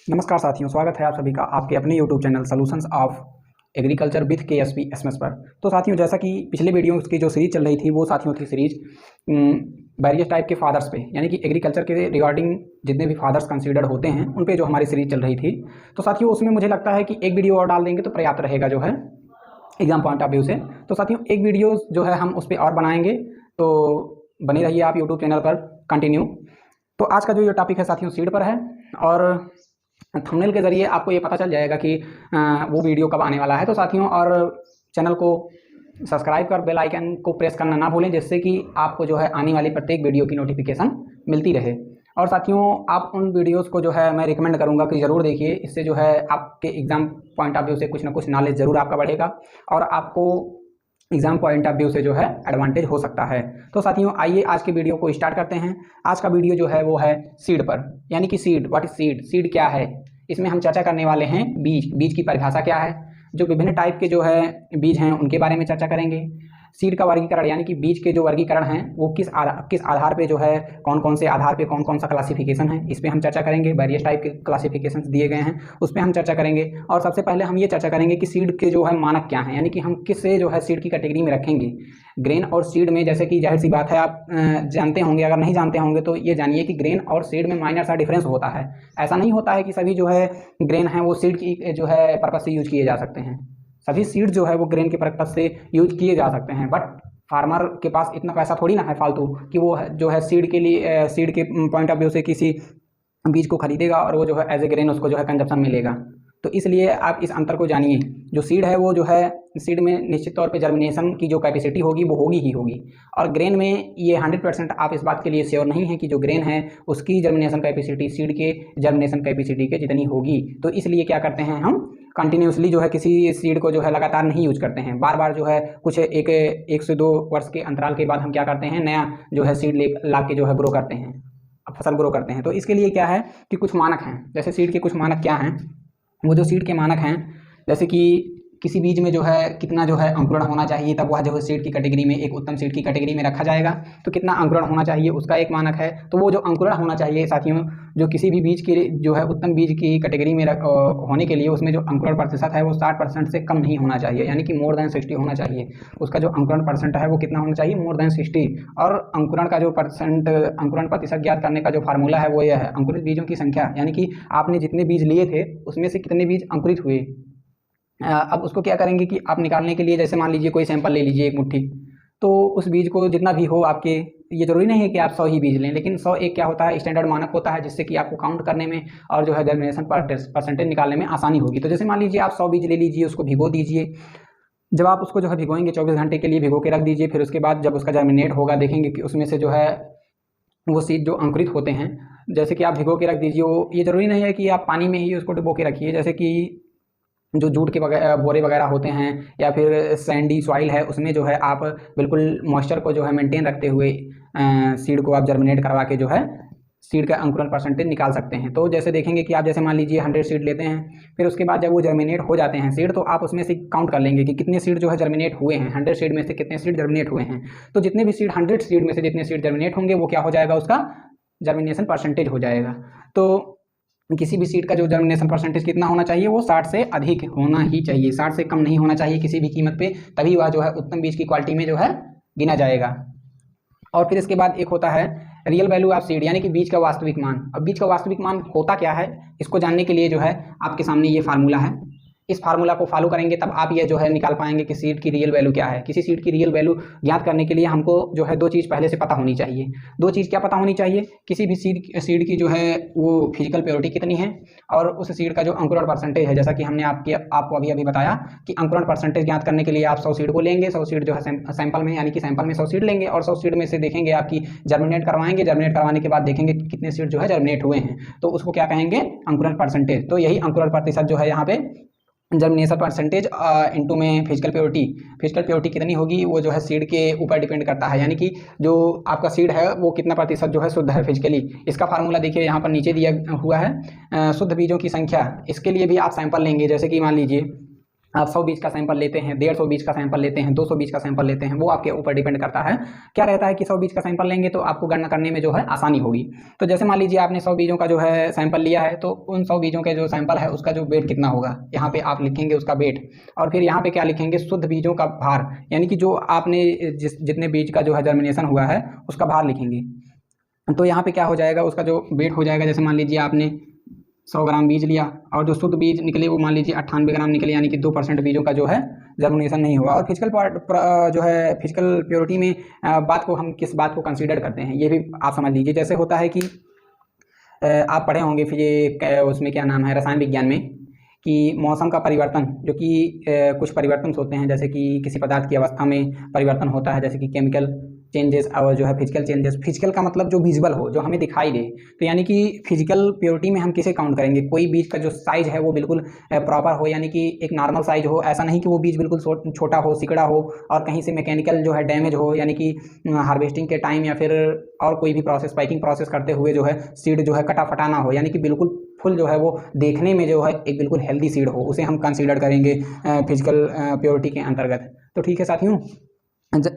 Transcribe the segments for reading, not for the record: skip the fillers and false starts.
नमस्कार साथियों, स्वागत है आप सभी का आपके अपने YouTube channel solutions of agriculture with KSP SMS पर। तो साथियों, जैसा कि पिछले वीडियो की जो सीरीज चल रही थी वो साथियों थी सीरीज वेरियस टाइप के फादर्स पे, यानी कि एग्रीकल्चर के रिगार्डिंग जितने भी फादर्स कंसीडर्ड होते हैं उन पे जो हमारी सीरीज चल रही थी। तो साथियों, उसमें मुझे लगता है कि एक वीडियो और डाल देंगे तो पर्याप्त रहेगा जो है एग्जाम पॉइंट ऑफ व्यू से। तो साथियों, एक वीडियो जो है हम उस पर और बनाएंगे, तो बने रहिए आप यूट्यूब चैनल पर कंटिन्यू। तो आज का जो ये टॉपिक है साथियों सीड पर है, और थंबनेल के ज़रिए आपको ये पता चल जाएगा कि वो वीडियो कब आने वाला है। तो साथियों, और चैनल को सब्सक्राइब कर बेल आइकन को प्रेस करना ना भूलें, जिससे कि आपको जो है आने वाली प्रत्येक वीडियो की नोटिफिकेशन मिलती रहे। और साथियों, आप उन वीडियोस को जो है मैं रिकमेंड करूंगा कि ज़रूर देखिए। इससे जो है आपके एग्ज़ाम पॉइंट ऑफ व्यू से कुछ ना कुछ नॉलेज ज़रूर आपका बढ़ेगा और आपको एग्जाम पॉइंट ऑफ व्यू से जो है एडवांटेज हो सकता है। तो साथियों, आइए आज के वीडियो को स्टार्ट करते हैं। आज का वीडियो जो है वो है सीड पर, यानी कि seed, what is seed, seed क्या है। इसमें हम चर्चा करने वाले हैं बीज, बीज की परिभाषा क्या है, जो विभिन्न टाइप के जो है बीज हैं उनके बारे में चर्चा करेंगे। सीड का वर्गीकरण, यानी कि बीज के जो वर्गीकरण हैं वो किस आधार पे जो है, कौन कौन से आधार पे कौन कौन सा क्लासिफिकेशन है, इस पे हम चर्चा करेंगे। वेरियस टाइप के क्लासिफिकेशन दिए गए हैं, उस पर हम चर्चा करेंगे। और सबसे पहले हम ये चर्चा करेंगे कि सीड के जो है मानक क्या हैं, यानी कि हम किससे जो है सीड की कैटेगरी में रखेंगे। ग्रेन और सीड में, जैसे कि जाहिर सी बात है आप जानते होंगे, अगर नहीं जानते होंगे तो ये जानिए कि ग्रेन और सीड में माइनर सा डिफरेंस होता है। ऐसा नहीं होता है कि सभी जो है ग्रेन है वो सीड की जो है पर्पज से यूज किए जा सकते हैं। सभी सीड जो है वो ग्रेन के पर्पज से यूज किए जा सकते हैं, बट फार्मर के पास इतना पैसा थोड़ी ना है फालतू कि वो जो है सीड के लिए, सीड के पॉइंट ऑफ व्यू से किसी बीज को खरीदेगा और वो जो है एज ए ग्रेन उसको जो है कंजप्शन मिलेगा। तो इसलिए आप इस अंतर को जानिए। जो सीड है वो जो है सीड में निश्चित तौर पे जर्मिनेशन की जो कैपेसिटी होगी वो होगी ही होगी, और ग्रेन में ये 100% आप इस बात के लिए श्योर नहीं है कि जो ग्रेन है उसकी जर्मिनेशन कैपेसिटी सीड के जर्मिनेशन कैपेसिटी के जितनी होगी। तो इसलिए क्या करते हैं, हम कंटिन्यूसली जो है किसी सीड को जो है लगातार नहीं यूज करते हैं। बार बार जो है कुछ एक से 2 वर्ष के अंतराल के बाद हम क्या करते हैं, नया जो है सीड ला के जो है ग्रो करते हैं, फसल ग्रो करते हैं। तो इसके लिए क्या है कि कुछ मानक हैं। जैसे सीड के कुछ मानक क्या हैं, वो जो सीड के मानक हैं, जैसे कि किसी बीज में जो है कितना जो है अंकुरण होना चाहिए, तब वह जो है सीड की कैटेगरी में, एक उत्तम सीड की कैटेगरी में रखा जाएगा। तो कितना अंकुरण होना चाहिए उसका एक मानक है। तो वो जो अंकुरण होना चाहिए साथियों, जो किसी भी बीज के जो है उत्तम बीज की कैटेगरी में होने के लिए उसमें जो अंकुरण प्रतिशत है वो 60% से कम नहीं होना चाहिए, यानी कि मोर देन 60 होना चाहिए। उसका जो अंकुरण परसेंट है वो कितना होना चाहिए, मोर देन 60। और अंकुरण का जो अंकुरण प्रतिशत ज्ञात करने का जो फार्मूला है वो यह है, अंकुरित बीजों की संख्या, यानी कि आपने जितने बीज लिए थे उसमें से कितने बीज अंकुरित हुए। अब उसको क्या करेंगे कि आप निकालने के लिए, जैसे मान लीजिए कोई सैंपल ले लीजिए एक मुट्ठी, तो उस बीज को जितना भी हो आपके, ये जरूरी नहीं है कि आप 100 ही बीज लें, लेकिन 100 एक क्या होता है, स्टैंडर्ड मानक होता है, जिससे कि आपको काउंट करने में और जो है जर्मिनेशन परसेंटेज निकालने में आसानी होगी। तो जैसे मान लीजिए आप 100 बीज ले लीजिए, उसको भिगो दीजिए। जब आप उसको जो है भिगोएंगे 24 घंटे के लिए भिगो के रख दीजिए, फिर उसके बाद जब उसका जर्मिनेट होगा देखेंगे कि उसमें से जो है वो सीड जो अंकुरित होते हैं, जैसे कि आप भिगो के रख दीजिए। वो ये जरूरी नहीं है कि आप पानी में ही उसको डुबो के रखिए, जैसे कि जो जूट के बोरे वगैरह होते हैं या फिर सैंडी सॉइल है, उसमें जो है आप बिल्कुल मॉइस्चर को जो है मेंटेन रखते हुए सीड को आप जर्मिनेट करवा के जो है सीड का अंकुरण परसेंटेज निकाल सकते हैं। तो जैसे देखेंगे कि आप जैसे मान लीजिए 100 सीड लेते हैं, फिर उसके बाद जब वो जर्मिनेट हो जाते हैं सीड, तो आप उसमें से काउंट कर लेंगे कि कितने सीड जो है जर्मिनेट हुए हैं, 100 सीड में से कितने सीड जर्मिनेट हुए हैं। तो जितने भी सीड 100 सीड में से जितने सीड जर्मिनेट होंगे वो क्या हो जाएगा, उसका जर्मिनेशन परसेंटेज हो जाएगा। तो किसी भी सीड का जो जर्मिनेशन परसेंटेज कितना होना चाहिए, वो 60 से अधिक होना ही चाहिए, 60 से कम नहीं होना चाहिए किसी भी कीमत पे, तभी वह जो है उत्तम बीज की क्वालिटी में जो है गिना जाएगा। और फिर इसके बाद एक होता है रियल वैल्यू ऑफ सीड, यानी कि बीज का वास्तविक मान। अब बीज का वास्तविक मान होता क्या है, इसको जानने के लिए जो है आपके सामने ये फार्मूला है। इस फार्मूला को फॉलो करेंगे तब आप ये जो है निकाल पाएंगे कि सीड की रियल वैल्यू क्या है। किसी सीड की रियल वैल्यू ज्ञात करने के लिए हमको जो है 2 चीज़ पहले से पता होनी चाहिए। 2 चीज़ क्या पता होनी चाहिए, किसी भी सीड की जो है वो फिजिकल प्योरिटी कितनी है, और उस सीड का जो अंकुरण परसेंटेज है। जैसा कि हमने आपको अभी अभी बताया कि अंकुरण परसेंटेज ज्ञात करने के लिए आप 100 सीड को लेंगे, 100 सीड जो है सैंपल में, यानी कि सैंपल में 100 सीड लेंगे और 100 सीड में से देखेंगे आपकी जर्मिनेट करवाएंगे। जर्मिनेट करवाने के बाद देखेंगे कितने सीड जो है जर्मिनेट हुए हैं, तो उसको क्या कहेंगे, अंकुरण परसेंटेज। तो यही अंकुरण प्रतिशत जो है यहाँ पे जर्मिनेशन परसेंटेज इनटू में फिजिकल प्योरिटी कितनी होगी, वो जो है सीड के ऊपर डिपेंड करता है, यानी कि जो आपका सीड है वो कितना प्रतिशत जो है शुद्ध है फिजिकली। इसका फार्मूला देखिए यहाँ पर नीचे दिया हुआ है, शुद्ध बीजों की संख्या। इसके लिए भी आप सैंपल लेंगे, जैसे कि मान लीजिए आप 100 बीज का सैंपल लेते हैं, 150 बीज का सैंपल लेते हैं, 200 बीज का सैंपल लेते हैं, वो आपके ऊपर डिपेंड करता है। क्या रहता है कि 100 बीज का सैंपल लेंगे तो आपको गणना करने में जो है आसानी होगी। तो जैसे मान लीजिए आपने 100 बीजों का जो है सैंपल लिया है, तो उन 100 बीजों के जो सैंपल है उसका जो वेट कितना होगा, यहाँ पे आप लिखेंगे उसका वेट, और फिर यहाँ पे क्या लिखेंगे, शुद्ध बीजों का भार, यानी कि जो आपने जितने बीज का जो है जर्मिनेशन हुआ है उसका भार लिखेंगे। तो यहाँ पे क्या हो जाएगा, उसका जो वेट हो जाएगा, जैसे मान लीजिए आपने 100 ग्राम बीज लिया और जो शुद्ध बीज निकले वो मान लीजिए 98 ग्राम निकले, यानी कि 2% बीजों का जो है जर्मिनेशन नहीं हुआ। और फिजिकल जो है फिजिकल प्योरिटी में बात को हम किस बात को कंसीडर करते हैं ये भी आप समझ लीजिए। जैसे होता है कि आप पढ़े होंगे उसमें क्या नाम है, रसायन विज्ञान में, कि मौसम का परिवर्तन, जो कि कुछ परिवर्तन होते हैं, जैसे कि किसी पदार्थ की अवस्था में परिवर्तन होता है, जैसे कि केमिकल चेंजेस और जो है फिजिकल चेंजेस। फिजिकल का मतलब जो विजुअल हो, जो हमें दिखाई दे। तो यानी कि फिजिकल प्योरिटी में हम किसे काउंट करेंगे, कोई बीज का जो साइज है वो बिल्कुल प्रॉपर हो, यानी कि एक नॉर्मल साइज हो, ऐसा नहीं कि वो बीज बिल्कुल छोटा हो, सिकड़ा हो, और कहीं से मैकेनिकल जो है डैमेज हो, यानी कि हार्वेस्टिंग के टाइम या फिर और कोई भी प्रोसेस, पैकिंग प्रोसेस करते हुए जो है सीड जो है कटा फटा ना हो, यानी कि बिल्कुल फुल जो है वो देखने में जो है एक बिल्कुल हेल्दी सीड हो, उसे हम कंसीडर करेंगे फिजिकल प्योरिटी के अंतर्गत। तो ठीक है साथियों,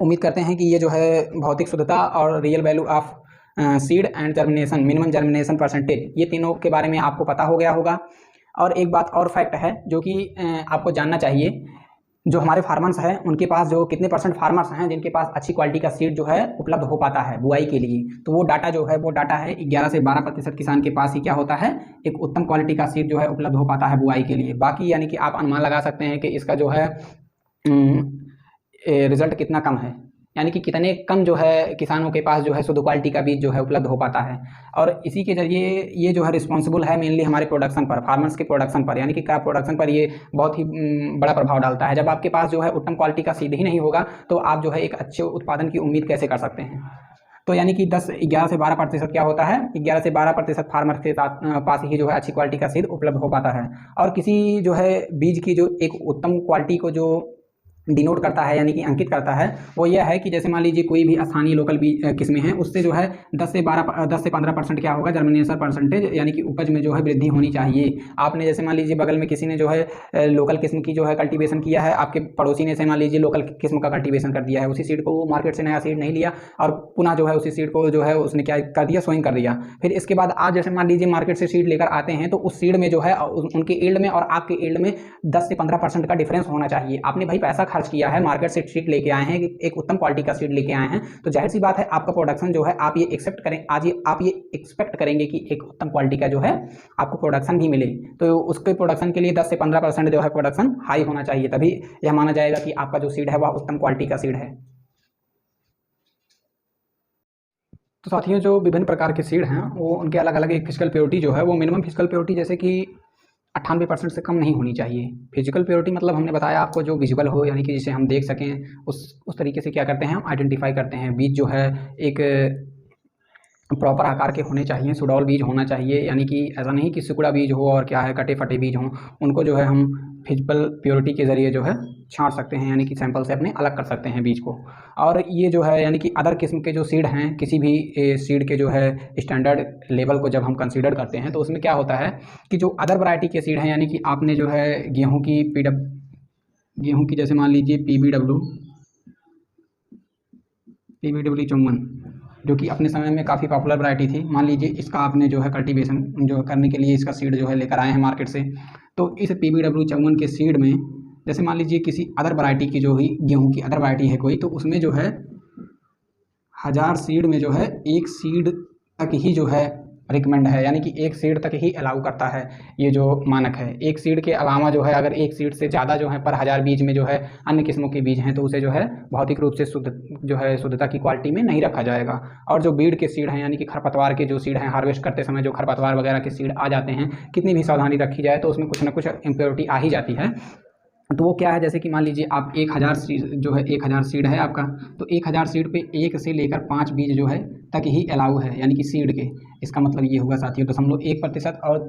उम्मीद करते हैं कि ये जो है भौतिक शुद्धता और real value of seed and germination, minimum germination percentage, ये तीनों के बारे में आपको पता हो गया होगा। और एक बात और फैक्ट है जो कि आपको जानना चाहिए, जो हमारे फार्मर्स हैं उनके पास जो कितने % फार्मर्स हैं जिनके पास अच्छी क्वालिटी का सीड जो है उपलब्ध हो पाता है बुआई के लिए, तो वो डाटा जो है, वो डाटा है 11 से 12% किसान के पास ही क्या होता है, एक उत्तम क्वालिटी का सीड जो है उपलब्ध हो पाता है बुआई के लिए। बाकी यानी कि आप अनुमान लगा सकते हैं कि इसका जो है रिजल्ट कितना कम है, यानी कि कितने कम जो है किसानों के पास जो है शुद्ध क्वालिटी का बीज जो है उपलब्ध हो पाता है। और इसी के जरिए ये जो है रिस्पॉन्सिबल है मेनली हमारे प्रोडक्शन पर, फार्मर्स के प्रोडक्शन पर, यानी कि क्रॉप प्रोडक्शन पर ये बहुत ही बड़ा प्रभाव डालता है। जब आपके पास जो है उत्तम क्वालिटी का सीड ही नहीं होगा तो आप जो है एक अच्छे उत्पादन की उम्मीद कैसे कर सकते हैं। तो यानी कि 11 से 12% क्या होता है, 11 से 12% फार्मर के पास ही जो है अच्छी क्वालिटी का सीड उपलब्ध हो पाता है। और किसी जो है बीज की जो एक उत्तम क्वालिटी को जो डिनोट करता है, यानी कि अंकित करता है, वो यह है कि जैसे मान लीजिए कोई भी स्थानीय लोकल बीज किस्में हैं, उससे जो है 10 से 15% क्या होगा, जर्मिनेशन परसेंटेज, यानी कि उपज में जो है वृद्धि होनी चाहिए। आपने जैसे मान लीजिए बगल में किसी ने जो है लोकल किस्म की जो है कल्टीवेशन किया है, आपके पड़ोसी ने से मान लीजिए लोकल किस्म का कल्टीवेशन कर दिया है, उसी सीड को वो मार्केट से नया सीड नहीं लिया और पुनः जो है उसी सीड को जो है उसने क्या कर दिया, सोइंग कर दिया। फिर इसके बाद आप जैसे मान लीजिए मार्केट से सीड लेकर आते हैं, तो उस सीड में जो है उनके ईल्ड में और आपके ईल्ड में 10 से 15% का डिफरेंस होना चाहिए। आपने भाई पैसा खर्च किया है, मार्केट से सीड लेके आए हैं, एक उत्तम क्वालिटी का सीड लेके आए हैं, तो जाहिर सी बात है आपका प्रोडक्शन जो है आप ये एक्सेप्ट करें, आप ये एक्सपेक्ट करेंगे कि एक उत्तम क्वालिटी का जो है आपको प्रोडक्शन भी मिले। तो उसके प्रोडक्शन के लिए 10 से 15% जो है प्रोडक्शन हाई होना चाहिए, तभी यह माना जाएगा कि आपका जो सीड है वह उत्तम क्वालिटी का सीड है। तो साथियों, जो विभिन्न प्रकार के सीड हैं वो उनके अलग अलग एक फिजिकल प्योरिटी जो है वो मिनिमम फिजिकल प्योरिटी जैसे कि 98% से कम नहीं होनी चाहिए। फिजिकल प्योरिटी मतलब हमने बताया आपको जो विजुअल हो, यानी कि जिसे हम देख सकें, उस तरीके से क्या करते हैं हम आइडेंटिफाई करते हैं। बीज जो है एक प्रॉपर आकार के होने चाहिए, सुडौल बीज होना चाहिए, यानी कि ऐसा नहीं कि सिकुड़ा बीज हो और क्या है कटे फटे बीज हों, उनको जो है हम फिजिकल प्योरिटी के ज़रिए जो है छांट सकते हैं, यानी कि सैंपल से अपने अलग कर सकते हैं बीज को। और ये जो है यानी कि अदर किस्म के जो सीड हैं, किसी भी सीड के जो है स्टैंडर्ड लेवल को जब हम कंसीडर करते हैं तो उसमें क्या होता है कि जो अदर वैरायटी के सीड हैं, यानी कि आपने जो है गेहूँ की जैसे मान लीजिए PBW 54 जो कि अपने समय में काफ़ी पॉपुलर वैरायटी थी, मान लीजिए इसका आपने जो है कल्टीवेशन जो करने के लिए इसका सीड जो है लेकर आए हैं मार्केट से, तो इस PBW 54 के सीड में जैसे मान लीजिए किसी अदर वैरायटी की जो ही गेहूं की अदर वैरायटी है कोई, तो उसमें जो है 1000 सीड में जो है एक सीड तक ही जो है रिकमेंड है, यानी कि एक सीड तक ही अलाउ करता है ये जो मानक है। एक सीड के अलावा जो है अगर एक सीड से ज़्यादा जो है पर 1000 बीज में जो है अन्य किस्मों के बीज हैं तो उसे जो है भौतिक रूप से शुद्धता की क्वालिटी में नहीं रखा जाएगा। और जो बीड के सीड हैं, यानी कि खरपतवार के जो सीड हैं, हार्वेस्ट करते समय जो खरपतवार वगैरह के सीड आ जाते हैं, कितनी भी सावधानी रखी जाए तो उसमें कुछ ना कुछ इम्प्योरिटी आ ही जाती है। तो वो क्या है, जैसे कि मान लीजिए आप 1000 सीड जो है 1000 सीड है आपका, तो 1000 सीड पे 1 से लेकर 5 बीज जो है तक ही अलाउ है, यानी कि सीड के। इसका मतलब ये होगा साथियों 0.1% और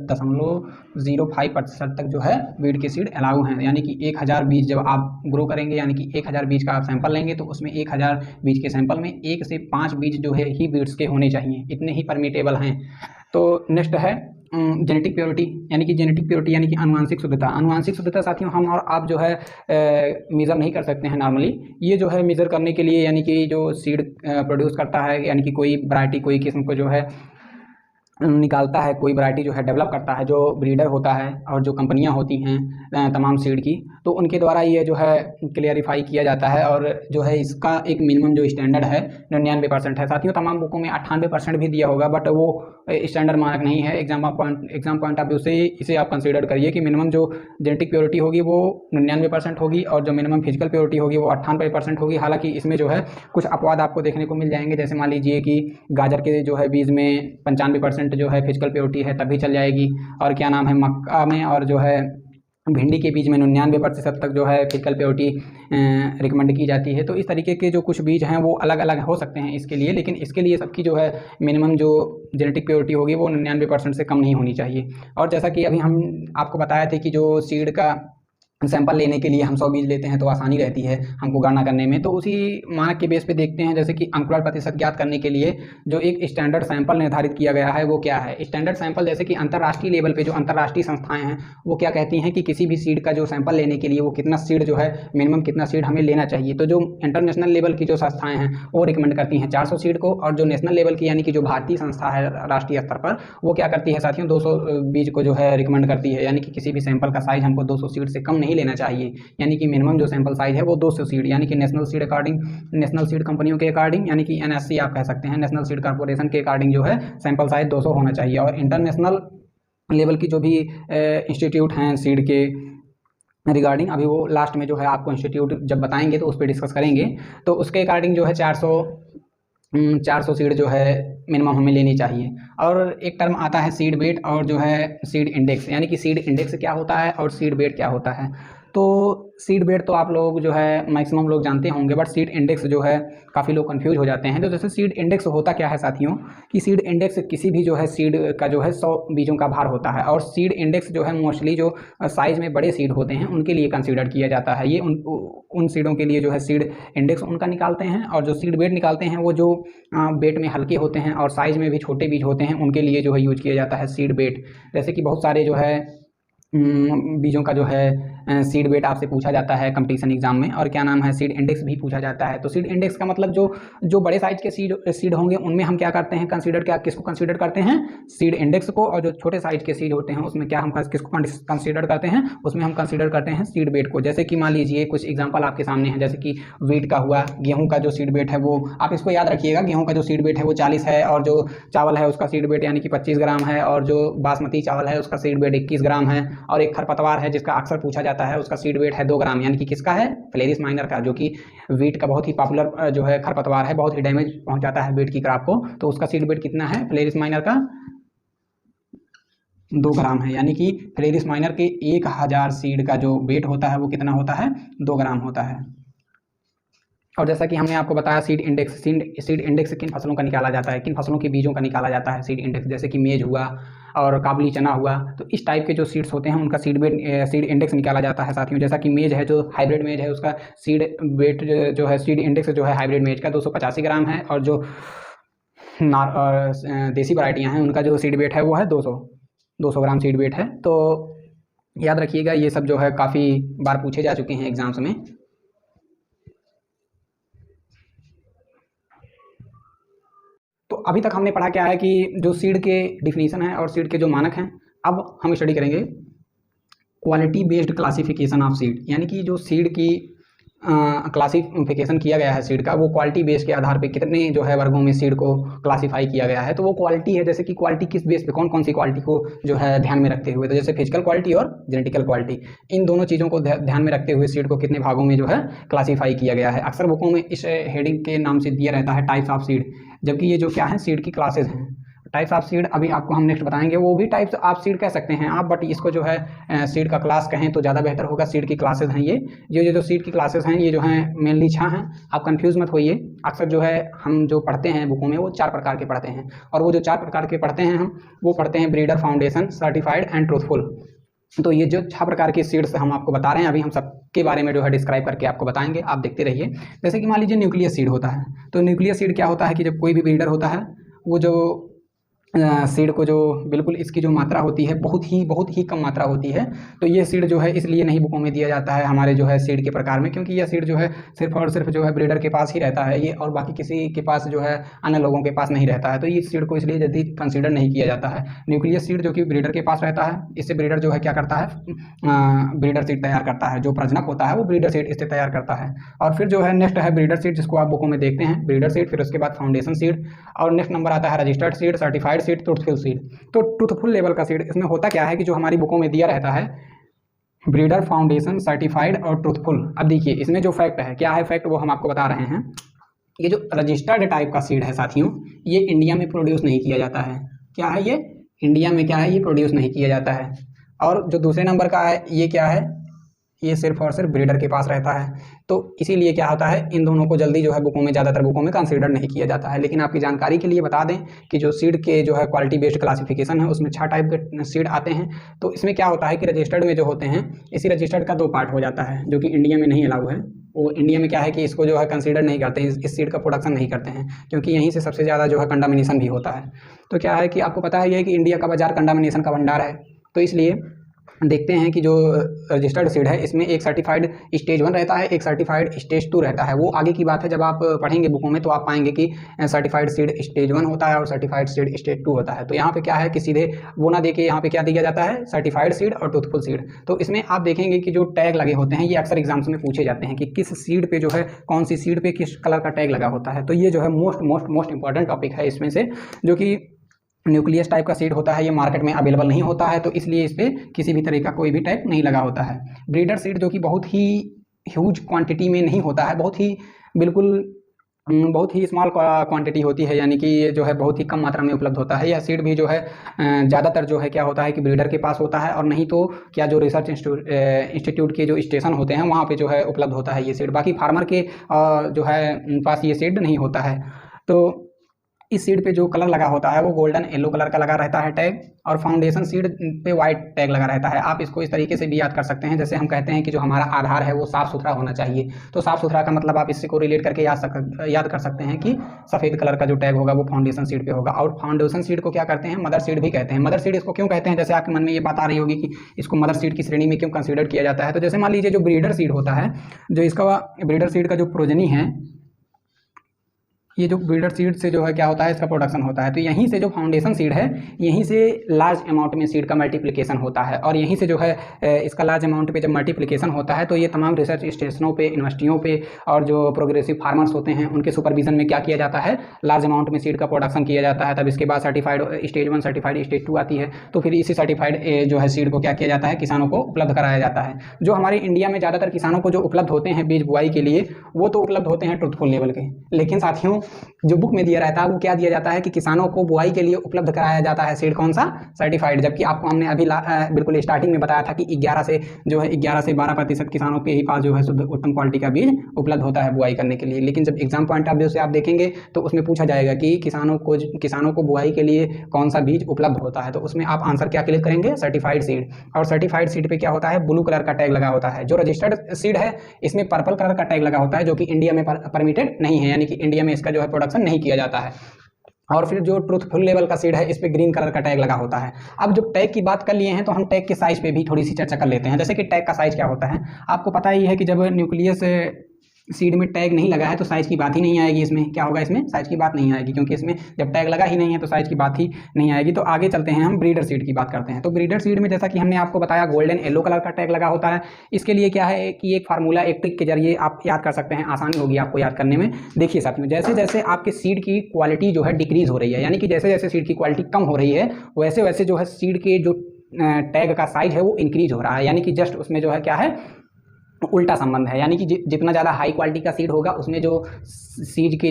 0.05% तक जो है बीड के सीड अलाउ हैं, यानी कि 1000 बीज जब आप ग्रो करेंगे, यानी कि 1000 बीज का आप सैंपल लेंगे तो उसमें 1000 बीज के सैंपल में 1 से 5 बीज जो है ही बीड्स के होने चाहिए, इतने ही परमिटेबल हैं। तो नेक्स्ट है जेनेटिक प्योरिटी यानी कि आनुवांशिक शुद्धता। आनुवांशिक शुद्धता साथियों हम और आप जो है मेज़र नहीं कर सकते हैं नॉर्मली। ये जो है मेज़र करने के लिए यानी कि जो सीड प्रोड्यूस करता है, यानी कि कोई वैरायटी कोई किस्म को जो है निकालता है, कोई वैरायटी जो है डेवलप करता है, जो ब्रीडर होता है और जो कंपनियां होती हैं तमाम सीड की, तो उनके द्वारा ये जो है क्लियरिफाई किया जाता है। और जो है इसका एक मिनिमम जो स्टैंडर्ड है 99% है साथियों। तमाम बुकों में 98% भी दिया होगा, बट वो स्टैंडर्ड मार्क नहीं है। एग्जाम पॉइंट ऑफ व्यू से इसे आप कंसीडर करिए कि मिनिमम जो जेनेटिक प्योरिटी होगी वो 99% होगी और जो मिनिमम फिजिकल प्योरिटी होगी वो 98% होगी। हालांकि इसमें जो है कुछ अपवाद आपको देखने को मिल जाएंगे, जैसे मान लीजिए कि गाजर के जो है बीज में 95% जो है फिजिकल प्योरिटी है तभी चल जाएगी, और क्या नाम है मक्का में और जो है भिंडी के बीज में 99% तक जो है फिजिकल प्योरिटी रिकमेंड की जाती है। तो इस तरीके के जो कुछ बीज हैं वो अलग अलग हो सकते हैं इसके लिए, लेकिन इसके लिए सबकी जो है मिनिमम जो जेनेटिक प्योरिटी होगी वो 99% से कम नहीं होनी चाहिए। और जैसा कि अभी हम आपको बताया थे कि जो सीड का सैंपल लेने के लिए हम 100 बीज लेते हैं तो आसानी रहती है हमको गणना करने में, तो उसी मानक के बेस पे देखते हैं जैसे कि अंकुरण प्रतिशत ज्ञात करने के लिए जो एक स्टैंडर्ड सैंपल निर्धारित किया गया है वो क्या है। स्टैंडर्ड सैंपल जैसे कि अंतर्राष्ट्रीय लेवल पे जो अंतर्राष्ट्रीय संस्थाएं हैं वो क्या कहती हैं कि किसी भी सीड का जो सैंपल लेने के लिए वो कितना सीड जो है मिनिमम कितना सीड हमें लेना चाहिए। तो जो इंटरनेशनल लेवल की जो संस्थाएं हैं वो रिकमेंड करती हैं 400 सीड को, और जो नेशनल लेवल की यानी कि जो भारतीय संस्था है राष्ट्रीय स्तर पर वो क्या करती है साथियों 200 बीज को जो है रिकमेंड करती है। यानी कि किसी भी सैंपल का साइज हमको 200 सीड से कम नहीं लेना चाहिए, यानी कि मिनिमम जो सैंपल साइज है वो 200 सीड, यानी कि नेशनल सीड कंपनियों के अकार्डिंग यानी कि एनएससी आप कह सकते हैं, नेशनल सीड कॉर्पोरेशन के अकार्डिंग जो है सैंपल साइज 200 होना चाहिए। और इंटरनेशनल लेवल की जो भी इंस्टीट्यूट हैं सीड के रिगार्डिंग, अभी वो लास्ट में जो है आपको इंस्टीट्यूट जब बताएंगे तो उस पर डिस्कस करेंगे, तो उसके अकॉर्डिंग जो है 400 सीड जो है मिनिमम हमें लेनी चाहिए। और एक टर्म आता है सीड वेट और जो है सीड इंडेक्स, यानी कि सीड इंडेक्स क्या होता है और सीड वेट क्या होता है। तो सीड वेट तो आप लोग जो है मैक्सिमम लोग जानते होंगे, बट सीड इंडेक्स जो है काफ़ी लोग कंफ्यूज हो जाते हैं। तो जैसे सीड इंडेक्स होता क्या है साथियों कि सीड इंडेक्स किसी भी जो है सीड का जो है 100 बीजों का भार होता है, और सीड इंडेक्स जो है मोस्टली जो साइज में बड़े सीड होते हैं उनके लिए कंसीडर किया जाता है। ये उन सीडों के लिए जो है सीड इंडेक्स उनका निकालते हैं, और जो सीड वेट निकालते हैं वो जो वेट में हल्के होते हैं और साइज में भी छोटे बीज होते हैं उनके लिए जो है यूज किया जाता है सीड वेट। जैसे कि बहुत सारे जो है बीजों का जो है सीड वेट आपसे पूछा जाता है कंपटीशन एग्जाम में, और क्या नाम है सीड इंडेक्स भी पूछा जाता है। तो सीड इंडेक्स का मतलब जो बड़े साइज के सीड होंगे उनमें हम क्या करते हैं किसको कंसीडर करते हैं सीड इंडेक्स को, और जो छोटे साइज के सीड होते हैं उसमें क्या हम किसको कंसीडर करते हैं उसमें हम कंसीडर करते हैं सीड वेट को। जैसे कि मान लीजिए कुछ एग्जाम्पल आपके सामने है, जैसे कि वीट का हुआ, गेहूँ का जो सीड वेट है वो आप इसको याद रखिएगा, गेहूँ का जो सीड वेट है वो 40 है, और जो चावल है उसका सीड वेट यानी कि 25 ग्राम है, और जो बासमती चावल है उसका सीड वेट 21 ग्राम है, और एक खरपतवार है जिसका अक्सर पूछा जाता है उसका सीड वेट है 2 ग्राम, यानी कि किसका है फ्लेरिस माइनर का, जो कि वीट का बहुत ही पॉपुलर जो है खरपतवार है, बहुत ही डैमेज पहुंचाता है वीट की क्रॉप को। तो उसका सीड वेट कितना है फ्लेरिस माइनर का 2 ग्राम है, यानी कि फ्लेरिस माइनर के 1000 सीड का जो वेट होता है वो कितना होता है 2 ग्राम होता है। और जैसा कि हमने आपको बताया सीड इंडेक्स किन फसलों का निकाला जाता है, किन फसलों के बीजों का निकाला जाता है सीड इंडेक्स, जैसे कि मेज हुआ और काबुली चना हुआ। तो इस टाइप के जो सीड्स होते हैं उनका सीड इंडेक्स निकाला जाता है साथियों। जैसा कि मेज है जो हाइब्रिड मेज है उसका सीड वेट जो है सीड इंडेक्स जो है हाइब्रिड मेज का 285 ग्राम है, और जो देसी वैरायटियाँ हैं उनका जो सीड वेट है वो है 200 ग्राम सीड वेट है। तो याद रखिएगा ये सब जो है काफ़ी बार पूछे जा चुके हैं एग्जाम्स में। तो अभी तक हमने पढ़ा क्या है कि जो सीड के डिफिनीशन है और सीड के जो मानक हैं। अब हम स्टडी करेंगे quality based classification of seed, यानी कि जो सीड की क्लासिफिकेशन किया गया है सीड का, वो क्वालिटी बेस के आधार पे कितने जो है वर्गों में सीड को क्लासिफाई किया गया है। तो वो क्वालिटी है, जैसे कि क्वालिटी किस बेस पे कौन कौन सी क्वालिटी को जो है ध्यान में रखते हुए, तो जैसे फिजिकल क्वालिटी और जेनेटिकल क्वालिटी, इन दोनों चीज़ों को ध्यान में रखते हुए सीड को कितने भागों में जो है क्लासीफाई किया गया है। अक्सर बुकों में इस हेडिंग के नाम से दिया रहता है टाइप्स ऑफ सीड, जबकि ये जो क्या है सीड की क्लासेज हैं। टाइप्स ऑफ सीड अभी आपको हम नेक्स्ट बताएंगे, वो भी टाइप्स ऑफ सीड कह सकते हैं आप, बट इसको जो है सीड का क्लास कहें तो ज़्यादा बेहतर होगा। सीड की क्लासेस हैं ये जो सीड की क्लासेस हैं ये जो हैं मेनली 6 हैं, आप कंफ्यूज मत होइए। अक्सर जो है हम जो पढ़ते हैं बुकों में वो 4 प्रकार के पढ़ते हैं, और वो जो 4 प्रकार के पढ़ते हैं हम वो पढ़ते हैं breeder, foundation, certified and truthful. तो ये जो 6 प्रकार के सीड्स हम आपको बता रहे हैं अभी हम सबके बारे में जो है डिस्क्राइब करके आपको बताएंगे, आप देखते रहिए। जैसे कि मान लीजिए न्यूक्लियस सीड होता है, तो न्यूक्लियस सीड क्या होता है कि जब कोई भी ब्रीडर होता है वो जो सीड को जो बिल्कुल इसकी जो मात्रा होती है बहुत ही कम मात्रा होती है। तो ये सीड जो है इसलिए नहीं बुकों में दिया जाता है हमारे जो है सीड के प्रकार में, क्योंकि यह सीड जो है सिर्फ और सिर्फ जो है ब्रीडर के पास ही रहता है ये, और बाकी किसी के पास जो है अन्य लोगों के पास नहीं रहता है। तो ये सीड को इसलिए जल्दी कंसीडर नहीं किया जाता है। न्यूक्लियस सीड जो कि ब्रीडर के पास रहता है, इससे ब्रीडर जो है क्या करता है, ब्रीडर सीड तैयार करता है। जो प्रजनक होता है वो ब्रीडर सीड इससे तैयार करता है। और फिर जो है नेक्स्ट है ब्रीडर सीड, जिसको आप बुकों में देखते हैं, ब्रीडर सीड, फिर उसके बाद फाउंडेशन सीड, और नेक्स्ट नंबर आता है registered seed, certified seed, truthful seed. तो ट्रूथफुल लेवल का सीड, इसमें होता क्या है कि जो हमारी बुकों में दिया रहता है ब्रीडर, फाउंडेशन, सर्टिफाइड और ट्रूथफुल। अब देखिए इसमें जो फैक्ट है, क्या है फैक्ट, वो हम आपको बता रहे हैं। ये जो रजिस्टर्ड टाइप का सीड है साथियों, ये इंडिया में प्रोड्यूस नहीं किया जाता है। क्या है ये, इंडिया में क्या है, ये प्रोड्यूस नहीं किया जाता है। और जो दूसरे नंबर का है, ये क्या है, ये सिर्फ और सिर्फ ब्रीडर के पास रहता है। तो इसीलिए क्या होता है, इन दोनों को जल्दी जो है बुकों में, ज़्यादातर बुकों में कंसीडर नहीं किया जाता है। लेकिन आपकी जानकारी के लिए बता दें कि जो सीड के जो है क्वालिटी बेस्ड क्लासिफिकेशन है, उसमें 6 टाइप के सीड आते हैं। तो इसमें क्या होता है कि रजिस्टर्ड में जो होते हैं, इसी रजिस्टर्ड का 2 पार्ट हो जाता है, जो कि इंडिया में नहीं अलाउ है। वो इंडिया में क्या है कि इसको जो है कंसीडर नहीं करते हैं, इस सीड का प्रोडक्शन नहीं करते हैं, क्योंकि यहीं से सबसे ज़्यादा जो है कंडामिनेशन भी होता है। तो क्या है कि आपको पता है ये कि इंडिया का बाजार कंडामिनेशन का भंडार है। तो इसलिए देखते हैं कि जो रजिस्टर्ड सीड है, इसमें एक सर्टिफाइड स्टेज 1 रहता है, एक सर्टिफाइड स्टेज 2 रहता है। वो आगे की बात है, जब आप पढ़ेंगे बुकों में तो आप पाएंगे कि सर्टिफाइड सीड स्टेज 1 होता है और सर्टिफाइड सीड स्टेज 2 होता है। तो यहाँ पे क्या है कि सीधे वो ना देके यहाँ पे क्या दिया जाता है, सर्टिफाइड सीड और ट्रूथफुल सीड। तो इसमें आप देखेंगे कि जो टैग लगे होते हैं, ये अक्सर एग्जाम्स में पूछे जाते हैं कि किस सीड पे जो है, कौन सी सीड पे किस कलर का टैग लगा होता है। तो ये जो है मोस्ट इंपॉर्टेंट टॉपिक है इसमें से, जो कि न्यूक्लियस टाइप का सीड होता है, ये मार्केट में अवेलेबल नहीं होता है। तो इसलिए इस पर किसी भी तरह का कोई भी टैग नहीं लगा होता है। ब्रीडर सीड जो कि बहुत ही ह्यूज क्वांटिटी में नहीं होता है, बहुत ही स्मॉल क्वांटिटी होती है, यानी कि जो है बहुत ही कम मात्रा में उपलब्ध होता है। यह सीड भी जो है ज़्यादातर जो है क्या होता है कि ब्रीडर के पास होता है, और नहीं तो क्या जो रिसर्च इंस्टीट्यूट के जो स्टेशन होते हैं वहाँ पे जो है उपलब्ध होता है ये सीड। बाकी फार्मर के जो है पास ये सीड नहीं होता है। तो इस सीड पे जो कलर लगा होता है वो गोल्डन येलो कलर का लगा रहता है टैग, और फाउंडेशन सीड पे वाइट टैग लगा रहता है। आप इसको इस तरीके से भी याद कर सकते हैं, जैसे हम कहते हैं कि जो हमारा आधार है वो साफ़ सुथरा होना चाहिए। तो साफ़ सुथरा का मतलब आप इससे को रिलेट करके याद कर सकते हैं कि सफ़ेद कलर का जो टैग होगा वो फाउंडेशन सीड पे होगा। और फाउंडेशन सीड को क्या कहते हैं, मदर सीड भी कहते हैं। मदर सीड इसको क्यों कहते हैं, जैसे आपके मन में ये बात आ रही होगी कि इसको मदर सीड की श्रेणी में क्यों कंसिडर किया जाता है। तो जैसे मान लीजिए जो ब्रीडर सीड होता है, जो इसका ब्रीडर सीड का जो प्रोजनी है, ये जो ब्रीडर सीड से जो है क्या होता है, इसका प्रोडक्शन होता है। तो यहीं से जो फाउंडेशन सीड है, यहीं से लार्ज अमाउंट में सीड का मल्टीप्लिकेशन होता है, और यहीं से जो है इसका लार्ज अमाउंट पे जब मल्टीप्लिकेशन होता है तो ये तमाम रिसर्च स्टेशनों पे, यूनिवर्सिटियों पे, और जो प्रोग्रेसिव फार्मर्स होते हैं उनके सुपरविजन में क्या किया जाता है, लार्ज अमाउंट में सीड का प्रोडक्शन किया जाता है। तब इसके बाद सर्टिफाइड स्टेज 1, सर्टिफाइड स्टेज 2 आती है। तो फिर इसी सर्टिफाइड जो है सीड को क्या किया जाता है, किसानों को उपलब्ध कराया जाता है। जो हमारे इंडिया में ज़्यादातर किसानों को जो उपलब्ध होते हैं बीज बुआई के लिए, वो तो उपलब्ध होते हैं ट्रूथफुल लेवल के। लेकिन साथियों जो बुक में दिया रहता है वो क्या दिया जाता है कि किसानों को बुआई के लिए उपलब्ध कराया जाता है सीड कौन सा, सर्टिफाइड। जबकि आपको हमने अभी बिल्कुल स्टार्टिंग में बताया था कि 11 से 12% किसानों के ही पास जो है शुद्ध उत्तम क्वालिटी का बीज उपलब्ध होता है बुआई करने के लिए। लेकिन जब एग्जाम पॉइंट ऑफ व्यू से आप देखेंगे तो उसमें पूछा जाएगा कि किसानों को बुआई के लिए कौन सा बीज उपलब्ध होता है। तो उसमें आप आंसर क्या क्लिक करेंगे, सर्टिफाइड सीड। और सर्टिफाइड सीड पे क्या होता है, ब्लू कलर का टैग लगा होता है। जो रजिस्टर्ड सीड है इसमें पर्पल कलर का टैग लगा होता है, जो कि इंडिया में परमिटेड नहीं है, यानी कि इंडिया में इसका जो है प्रोडक्शन नहीं किया जाता है। और फिर जो ट्रूथफुल लेवल का सीड है इस पे ग्रीन कलर का टैग लगा होता है। अब जब टैग की बात कर लिए हैं तो हम टैग के साइज पे भी थोड़ी सी चर्चा कर लेते हैं। जैसे कि टैग का साइज क्या होता है, आपको पता ही है कि जब न्यूक्लियस सीड में टैग नहीं लगा है तो साइज़ की बात ही नहीं आएगी। इसमें क्या होगा, इसमें साइज़ की बात नहीं आएगी, क्योंकि इसमें जब टैग लगा ही नहीं है तो साइज़ की बात ही नहीं आएगी। तो आगे चलते हैं, हम ब्रीडर सीड की बात करते हैं। तो ब्रीडर सीड में जैसा कि हमने आपको बताया गोल्डन येलो कलर का टैग लगा होता है। इसके लिए क्या है कि एक फार्मूला, एक ट्रिक के जरिए आप याद कर सकते हैं, आसानी होगी आपको याद करने में। देखिए साथियों, जैसे जैसे आपके सीड की क्वालिटी जो है डिक्रीज हो रही है, यानी कि जैसे जैसे सीड की क्वालिटी कम हो रही है वैसे वैसे जो है सीड के जो टैग का साइज है वो इंक्रीज हो रहा है। यानी कि जस्ट उसमें जो है क्या है, उल्टा संबंध है। यानी कि जितना ज़्यादा हाई क्वालिटी का सीड होगा उसमें जो सीड के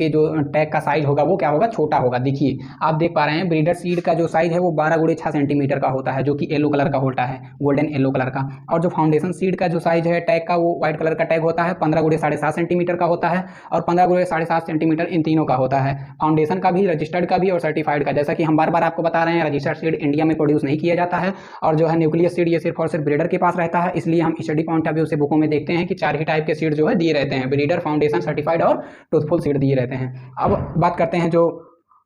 जो टैग का साइज होगा वो क्या होगा, छोटा होगा। देखिए आप देख पा रहे हैं ब्रीडर सीड का जो साइज है वो 12x6 सेंटीमीटर का होता है, जो कि येलो कलर का होता है, गोल्डन येलो कलर का। और जो फाउंडेशन सीड का जो साइज है टैग का, वो व्हाइट कलर का टैग होता है, 15x7.5 सेंटीमीटर का होता है, और 15x7.5 सेंटीमीटर इन तीनों का होता है, फाउंडेशन का भी, रजिस्टर्ड का भी और सर्टिफाइड का। जैसा कि हम बार बार आपको बता रहे हैं, रजिस्टर्ड सीड इंडिया में प्रोड्यूस नहीं किया जाता है, और जो है न्यूक्लियस सीड ये सिर्फ और सिर्फ ब्रीडर के पास रहता है। इसलिए हम स्टडी पॉइंट ऑफ व्यू से बुकों में देखते हैं कि 4 ही टाइप के सीड जो है दिए रहते हैं, ब्रीडर, फाउंडेशन, सर्टिफाइड और ट्रूथफुल सीड दिए रहते हैं। अब बात करते हैं जो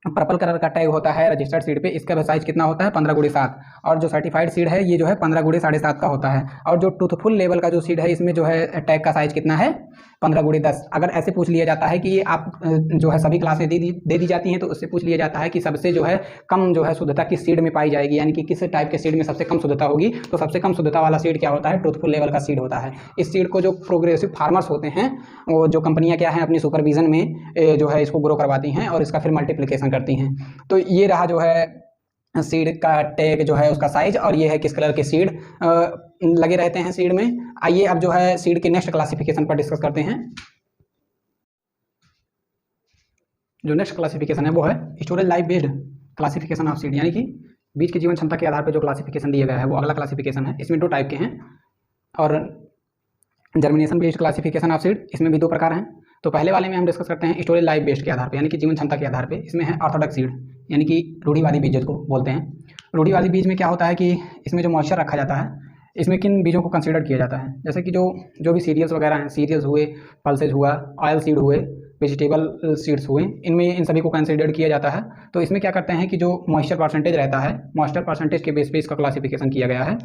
पर्पल कलर का टैग होता है रजिस्टर्ड सीड पे, इसका साइज कितना होता है 15x7। और जो सर्टिफाइड सीड है ये जो है 15x7.5 का होता है। और जो ट्रूथफुल लेवल का जो सीड है इसमें जो है टैग का साइज कितना है 15x10। अगर ऐसे पूछ लिया जाता है कि आप जो है सभी क्लासें दे दी जाती हैं तो उससे पूछ लिया जाता है कि सबसे जो है कम जो है शुद्धता किस सीड में पाई जाएगी, यानी कि किस टाइप के सीड में सबसे कम शुद्धता होगी, तो सबसे कम शुद्धता वाला सीड क्या होता है, ट्रूथफुल लेवल का सीड होता है। इस सीड को जो प्रोग्रेसिव फार्मर्स होते हैं वो जो कंपनियां क्या है अपनी सुपरविजन में जो है इसको ग्रो करवाती हैं और इसका फिर मल्टीप्लिकेशन करती हैं। तो ये रहा जो है सीड का टैग जो है उसका साइज, और ये है किस कलर के सीड लगे रहते हैं सीड में। आइए अब जो है सीड के नेक्स्ट क्लासिफिकेशन पर डिस्कस करते हैं। जो नेक्स्ट क्लासिफिकेशन है वो है storage life based classification of seed, यानी कि बीज की जीवन क्षमता के आधार पर जो क्लासिफिकेशन दिया गया है वो अगला क्लासिफिकेशन है। इसमें 2 टाइप के हैं। और germination based classification of seed, इसमें भी 2 प्रकार हैं। तो पहले वाले में हम डिस्कस करते हैं स्टोरेज लाइफ बेस्ड के आधार पर, यानी कि जीवन क्षमता के आधार पर। इसमें है ऑर्थोडॉक्स सीड, यानी कि रूढ़िवादी बीज जिसको बोलते हैं। रूढ़िवादी बीज में क्या होता है कि इसमें जो मॉइस्चर रखा जाता है, इसमें किन बीजों को कंसीडर किया जाता है, जैसे कि जो भी सीरियल्स वगैरह हैं, सीरियल्स हुए, पल्सेज हुआ, ऑयल सीड हुए, वेजिटेबल सीड्स हुए, इनमें इन सभी को कंसीडर किया जाता है। तो इसमें क्या करते हैं कि जो मॉइस्चर परसेंटेज रहता है, मॉइस्चर परसेंटेज के बेस पे इसका क्लासिफिकेशन किया गया है।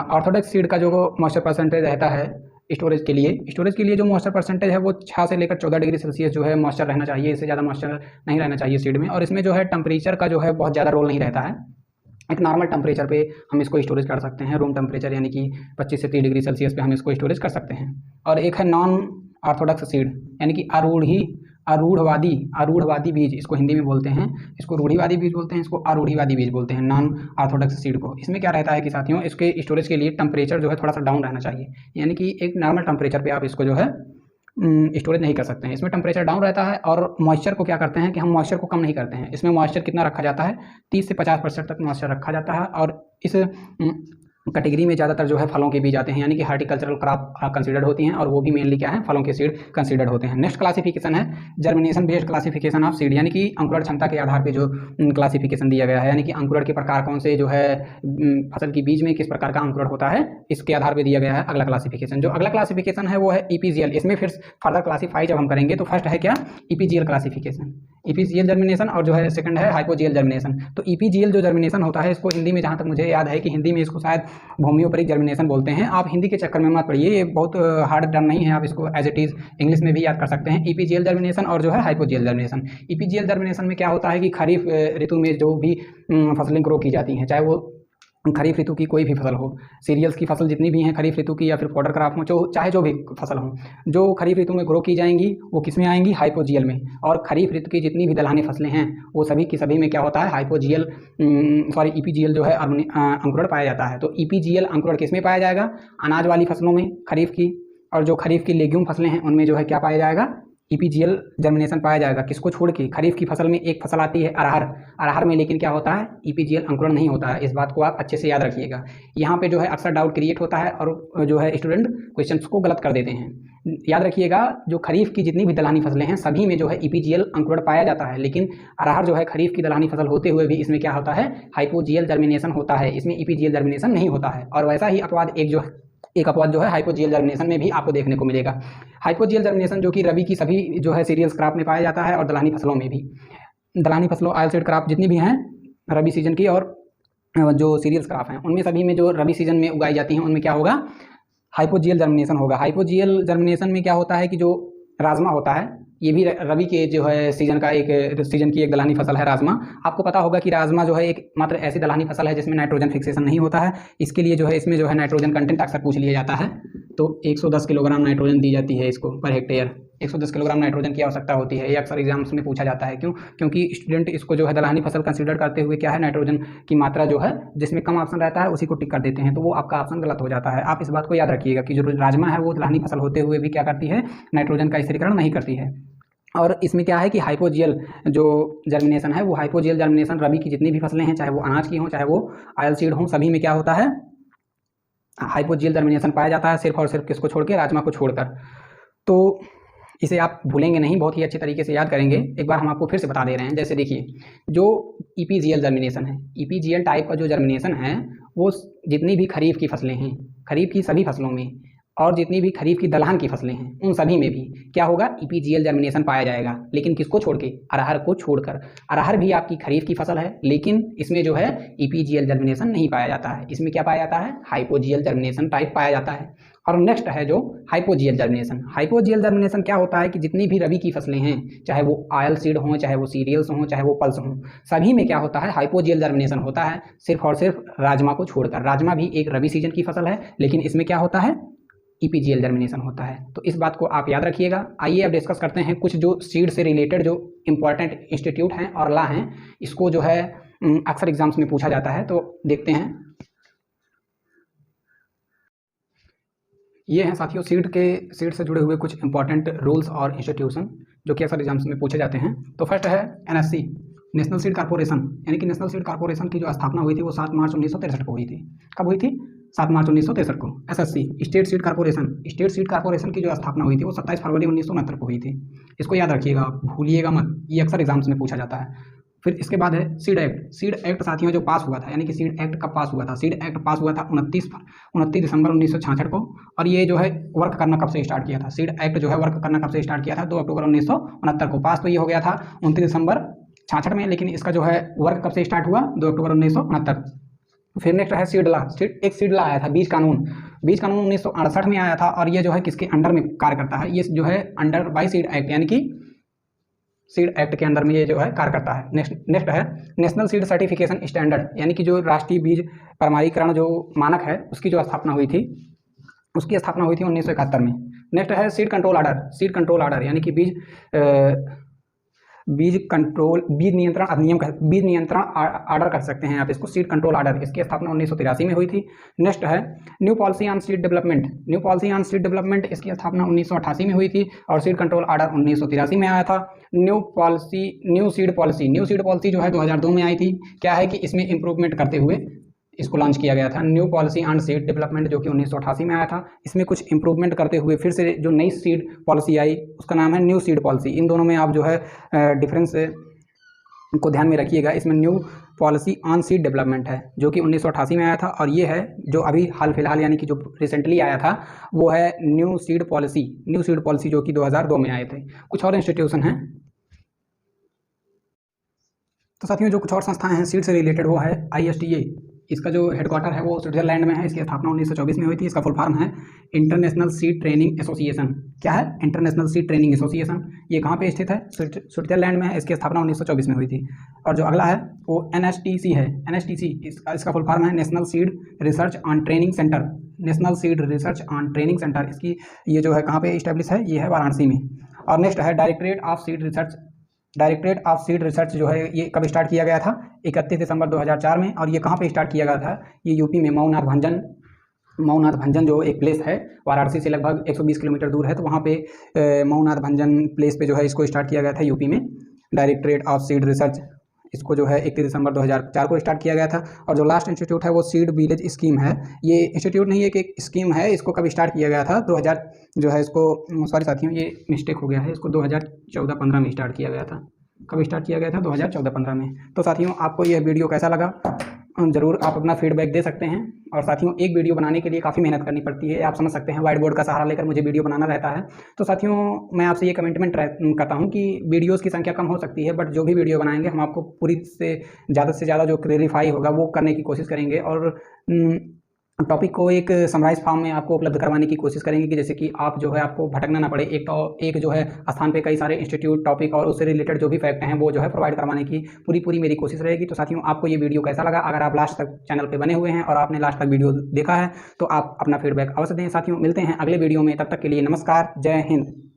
ऑर्थोडॉक्स सीड का जो मॉइस्चर परसेंटेज रहता है स्टोरेज के लिए जो मॉइस्चर परसेंटेज है वो 6 से लेकर 14 डिग्री सेल्सियस जो है मॉइस्चर रहना चाहिए, इससे ज़्यादा मॉइस्चर नहीं रहना चाहिए सीड में। और इसमें जो है टेम्परेचर का जो है बहुत ज़्यादा रोल नहीं रहता है। एक नॉर्मल टेम्परेचर पे हम इसको स्टोरेज कर सकते हैं, रूम टेम्परेचर यानी कि 25 से 30 डिग्री सेल्सियस पे हम इसको स्टोरेज कर सकते हैं। और एक है नॉन ऑर्थोडॉक्स सीड, यानी कि आरूढ़वादी बीज, इसको हिंदी में बोलते हैं, इसको रूढ़िवादी बीज बोलते हैं, इसको आरूढ़िवादी बीज बोलते हैं, नॉन ऑर्थोडॉक्स सीड को। इसमें क्या रहता है कि साथियों इसके स्टोरेज के लिए टेम्परेचर जो है थोड़ा सा डाउन रहना चाहिए, यानी कि एक नॉर्मल टेम्परेचर पे आप इसको जो है स्टोरेज नहीं कर सकते हैं। इसमें टेम्परेचर डाउन रहता है। और मॉइस्चर को क्या करते हैं कि हम मॉइस्चर को कम नहीं करते हैं। इसमें मॉइस्चर कितना रखा जाता है, 30 से 50% तक मॉइस्चर रखा जाता है। और इस कैटेगरी में ज़्यादातर जो है फलों के बीज आते हैं, यानी कि हार्टिकल्चरल क्रॉप कंसीडर्ड होती हैं, और वो भी मेनली क्या है, फलों के सीड कंसीडर्ड होते हैं। नेक्स्ट क्लासिफिकेशन है germination based classification of seed, यानी कि अंकुरण क्षमता के आधार पे जो क्लासिफिकेशन दिया गया है, यानी कि अंकुरण के प्रकार कौन से जो है फसल की बीज में किस प्रकार का अंकुरण होता है, इसके आधार पर दिया गया है अगला क्लासिफिकेशन। जो अगला क्लासिफिकेशन है वो है ईपीजीएल। इसमें फिर फर्दर क्लासीफाई जब हम करेंगे तो फर्स्ट है क्या, ईपीजीएल क्लासिफिकेशन, ईपीजीएल जर्मिनेशन, और जो है सेकंड है हाइपोजीएल जर्मिनेशन। तो ईपीजीएल जो जर्मिनेशन होता है इसको हिंदी में, जहाँ तक मुझे याद है कि हिंदी में इसको शायद भूमियोपरिक जर्मिनेशन बोलते हैं। आप हिंदी के चक्कर में मत पड़िए, ये बहुत हार्ड टर्म नहीं है, आप इसको एज इट इज़ इंग्लिश में भी याद कर सकते हैं। ईपीजीएल जर्मिनेशन और जो है हाइपोजीएल जर्मिनेशन। ईपीजीएल जर्मिनेशन में क्या होता है कि खरीफ ऋतु में जो भी फसलें ग्रो की जाती हैं, चाहे वो खरीफ ऋतु की कोई भी फसल हो, सीरियल्स की फसल जितनी भी हैं खरीफ ऋतु की, या फिर फॉडर क्रॉप हो, चाहे जो भी फसल हो, जो खरीफ ऋतु में ग्रो की जाएंगी वो किस में आएंगी, हाइपोजीएल में। और खरीफ ऋतु की जितनी भी दलहनी फसलें हैं वो सभी की सभी में क्या होता है, हाइपोजीएल ईपीजीएल जो है अंकुरण पाया जाता है। तो ईपीजीएल अंकुरण किस में पाया जाएगा, अनाज वाली फसलों में खरीफ की, और जो खरीफ की लेग्यूम फसलें हैं उनमें जो है क्या पाया जाएगा, ईपीजीएल जर्मिनेशन पाया जाएगा। किसको छोड़ के, खरीफ की फसल में एक फसल आती है अरहर में, लेकिन क्या होता है, ईपीजीएल अंकुरण नहीं होता है। इस बात को आप अच्छे से याद रखिएगा। यहाँ पे जो है अक्सर डाउट क्रिएट होता है और जो है स्टूडेंट क्वेश्चंस को गलत कर देते हैं। याद रखिएगा, जो खरीफ की जितनी भी दलहनी फसलें हैं सभी में जो है ईपीजीएल अंकुरण पाया जाता है, लेकिन अरहर जो है खरीफ की दलहनी फसल होते हुए भी इसमें क्या होता है, हाइपोजीएल जर्मिनेशन होता है, इसमें ईपीजीएल जर्मिनेशन नहीं होता है। और वैसा ही अपवाद एक अपवाद जो है हाइपोजीएल जर्मिनेशन में भी आपको देखने को मिलेगा। हाइपोजीएल जर्मिनेशन जो कि रबी की सभी जो है सीरियल्स क्रॉप में पाया जाता है, और दलहनी फसलों में भी, दलहनी फसलों ऑयल सीड क्रॉप जितनी भी हैं रबी सीजन की, और जो सीरियल्स क्रॉप हैं उनमें सभी में जो रबी सीजन में उगाई जाती हैं उनमें क्या होगा, हाइपोजीएल जर्मिनेशन होगा। हाइपोजीएल जर्मिनेशन में क्या होता है कि जो राजमा होता है, ये भी रबी के जो है सीजन की एक दलहनी फसल है राजमा। आपको पता होगा कि राजमा जो है एक मात्र ऐसी दलहनी फसल है जिसमें नाइट्रोजन फिक्सेशन नहीं होता है। इसके लिए जो है इसमें जो है नाइट्रोजन कंटेंट अक्सर पूछ लिया जाता है। तो 110 किलोग्राम नाइट्रोजन दी जाती है इसको पर हेक्टेयर। 110 किलोग्राम नाइट्रोजन की आवश्यकता होती है। ये अक्सर एग्जाम्स में पूछा जाता है। क्यों? क्योंकि स्टूडेंट इसको जो है दलहनी फसल कंसीडर करते हुए क्या है, नाइट्रोजन की मात्रा जो है जिसमें कम ऑप्शन रहता है उसी को टिक कर देते हैं, तो वो आपका ऑप्शन गलत हो जाता है। आप इस बात को याद रखिएगा कि जो राजमा है वो दलहनी फसल होते हुए भी क्या करती है, नाइट्रोजन का स्थिरीकरण नहीं करती है। और इसमें क्या है कि हाइपोजीएल जो जर्मिनेशन है वो हाइपोजीएल जर्मिनेशन रबी की जितनी भी फसलें हैं, चाहे वो अनाज की हों चाहे वो ऑयल सीड हों, सभी में क्या होता है, हाइपोजीएल जर्मिनेशन पाया जाता है, सिर्फ और सिर्फ किसको छोड़ के, राजमा को छोड़कर। तो इसे आप भूलेंगे नहीं, बहुत ही अच्छे तरीके से याद करेंगे। एक बार हम आपको फिर से बता दे रहे हैं। जैसे देखिए, जो ईपीजीएल जर्मिनेशन है, ईपीजीएल टाइप का जो जर्मिनेशन है वो जितनी भी खरीफ की फसलें हैं, खरीफ की सभी फसलों में, और जितनी भी खरीफ की दलहन की फसलें हैं उन सभी में भी क्या होगा, ईपीजीएल जर्मिनेशन पाया जाएगा। लेकिन किसको छोड़ के, अरहर को छोड़कर। अरहर भी आपकी खरीफ की फसल है, लेकिन इसमें जो है ईपीजीएल जर्मिनेशन नहीं पाया जाता है। इसमें क्या पाया जाता है, हाइपोजीएल जर्मिनेशन टाइप पाया जाता है। और नेक्स्ट है जो हाइपोजीएल जर्मिनेशन। हाइपोजीएल जर्मिनेशन क्या होता है कि जितनी भी रबी की फसलें हैं, चाहे वो ऑयल सीड हों, चाहे वो सीरियल्स हों, चाहे वो पल्स हों, सभी में क्या होता है, हाइपोजीएल जर्मिनेशन होता है, सिर्फ और सिर्फ राजमा को छोड़कर। राजमा भी एक रबी सीजन की फसल है, लेकिन इसमें क्या होता है, ईपीजीएल जर्मिनेशन होता है। तो इस बात को आप याद रखिएगा। आइए अब डिस्कस करते हैं कुछ जो सीड से रिलेटेड जो इंपॉर्टेंट इंस्टीट्यूट हैं और लॉ हैं, इसको जो है अक्सर एग्जाम्स में पूछा जाता है। तो देखते हैं, ये हैं साथियों सीड से जुड़े हुए कुछ इंपॉर्टेंट रूल्स और इंस्टीट्यूशन जो कि अक्सर एग्जाम्स में पूछे जाते हैं। तो फर्स्ट है एनएससी, नेशनल सीड कॉर्पोरेशन, यानी कि नेशनल सीड कॉर्पोरेशन की जो स्थापना हुई थी वो 7 मार्च 1963 को हुई थी। कब हुई थी, 7 मार्च 1963 को। SSC, state seed corporation, state seed corporation की जो स्थापना हुई थी वो 27 फरवरी 1969 को हुई थी। इसको याद रखिएगा, भूलिएगा मत, ये अक्सर एग्जाम्स में पूछा जाता है। फिर इसके बाद है सीड एक्ट। सीड एक्ट साथियों जो पास हुआ था, यानी कि सीड एक्ट कब पास हुआ था, सीड एक्ट पास हुआ था 29 दिसंबर 1966 को। और ये जो है वर्क करना कब से स्टार्ट किया था, सीड एक्ट जो है वर्क करना कब से स्टार्ट किया था, 2 अक्टूबर 1969 को। पास तो ये हो गया था 29 दिसंबर 66 में, लेकिन इसका जो है वर्क कब से स्टार्ट हुआ, 2 अक्टूबर 1969। फिर नेक्स्ट है सीड लॉ। एक सीड लॉ आया था, बीज कानून। बीज कानून 1968 में आया था, और ये जो है किसके अंडर में कार्य करता है, ये जो है अंडर बाय सीड एक्ट, यानी कि सीड एक्ट के अंदर में ये जो है कार्य करता है। नेक्स्ट है नेशनल सीड सर्टिफिकेशन स्टैंडर्ड, यानी कि जो राष्ट्रीय बीज प्रमाणीकरण जो मानक है उसकी जो स्थापना हुई थी, उसकी स्थापना हुई थी 1971 में। नेक्स्ट है seed control order. Seed control order यानी कि बीज नियंत्रण अधिनियम, बीज नियंत्रण ऑर्डर कर सकते हैं आप इसको, सीड कंट्रोल ऑर्डर। इसकी स्थापना 1983 में हुई थी। नेक्स्ट है new policy on seed development. New policy on seed development, इसकी स्थापना 1988 में हुई थी, और सीड कंट्रोल ऑर्डर 1983 में आया था। न्यू सीड पॉलिसी जो है 2002 में आई थी। क्या है कि इसमें इंप्रूवमेंट करते हुए इसको लॉन्च किया गया था, new policy on seed development, जो कि 1988 में आया था। इसमें कुछ इंप्रूवमेंट करते हुए फिर से जो नई सीड पॉलिसी आई उसका नाम है न्यू सीड पॉलिसी। इन दोनों में आप जो है डिफरेंस को ध्यान में रखिएगा। इसमें new policy on seed development है जो कि 1988 में आया था, और ये है जो अभी हाल फिलहाल यानी कि जो रिसेंटली आया था वो है न्यू सीड पॉलिसी जो कि 2002 में आए थे। कुछ और इंस्टीट्यूशन हैं, तो साथियों जो कुछ और संस्थाएं हैं सीड से रिलेटेड वो है ISTA। इसका जो हेडक्वार्टर है वो स्विट्जरलैंड में है। इसकी स्थापना 1924 में हुई थी। इसका फुल फॉर्म है इंटरनेशनल सीड ट्रेनिंग एसोसिएशन। क्या है, इंटरनेशनल सीड ट्रेनिंग एसोसिएशन। ये कहाँ पे स्थित है, स्विट्जरलैंड में है। इसकी स्थापना 1924 में हुई थी। और जो अगला है वो NSTC है। NSTC इसका फुल फॉर्म है national seed research on training centre. National seed research on training centre, इसकी ये जो है कहाँ पे इस्टेब्लिश है, ये है वाराणसी में। और नेक्स्ट है डायरेक्टरेट ऑफ सीड रिसर्च जो है ये कब स्टार्ट किया गया था, 31 दिसंबर 2004 में। और ये कहाँ पे स्टार्ट किया गया था, ये यूपी में मऊनाथ भंजन जो एक प्लेस है, वाराणसी से लगभग 120 किलोमीटर दूर है। तो वहाँ पे मऊनाथ भंजन प्लेस पे जो है इसको स्टार्ट किया गया था यूपी में। डायरेक्टरेट ऑफ सीड रिसर्च, इसको जो है 31 दिसंबर 2004 को स्टार्ट किया गया था। और जो लास्ट इंस्टीट्यूट है वो सीड विलेज स्कीम है। ये इंस्टीट्यूट नहीं है कि एक स्कीम है, इसको कब स्टार्ट किया गया था, 2000 जो है इसको, सॉरी साथियों ये मिस्टेक हो गया है, इसको 2014-15 में स्टार्ट किया गया था। कब स्टार्ट किया गया था, 2014-15 में। तो साथियों आपको यह वीडियो कैसा लगा, ज़रूर आप अपना फीडबैक दे सकते हैं। और साथियों एक वीडियो बनाने के लिए काफ़ी मेहनत करनी पड़ती है, आप समझ सकते हैं। व्हाइट बोर्ड का सहारा लेकर मुझे वीडियो बनाना रहता है। तो साथियों मैं आपसे ये कमिटमेंट करता हूँ कि वीडियोज़ की संख्या कम हो सकती है, बट जो भी वीडियो बनाएंगे हम आपको पूरी से ज़्यादा जो क्लेरिफाई होगा वो करने की कोशिश करेंगे। और टॉपिक को एक समराइज फॉर्म में आपको उपलब्ध करवाने की कोशिश करेंगे कि जैसे कि आप जो है आपको भटकना ना पड़े, एक जो है स्थान पे कई सारे इंस्टीट्यूट, टॉपिक और उससे रिलेटेड जो भी फैक्ट हैं वो जो है प्रोवाइड करवाने की पूरी मेरी कोशिश रहेगी। तो साथियों आपको ये वीडियो कैसा लगा, अगर आप लास्ट तक चैनल पे बने हुए हैं और आपने लास्ट तक वीडियो देखा है तो आप अपना फीडबैक अवश्य दें। साथियों मिलते हैं अगले वीडियो में, तब तक के लिए नमस्कार, जय हिंद।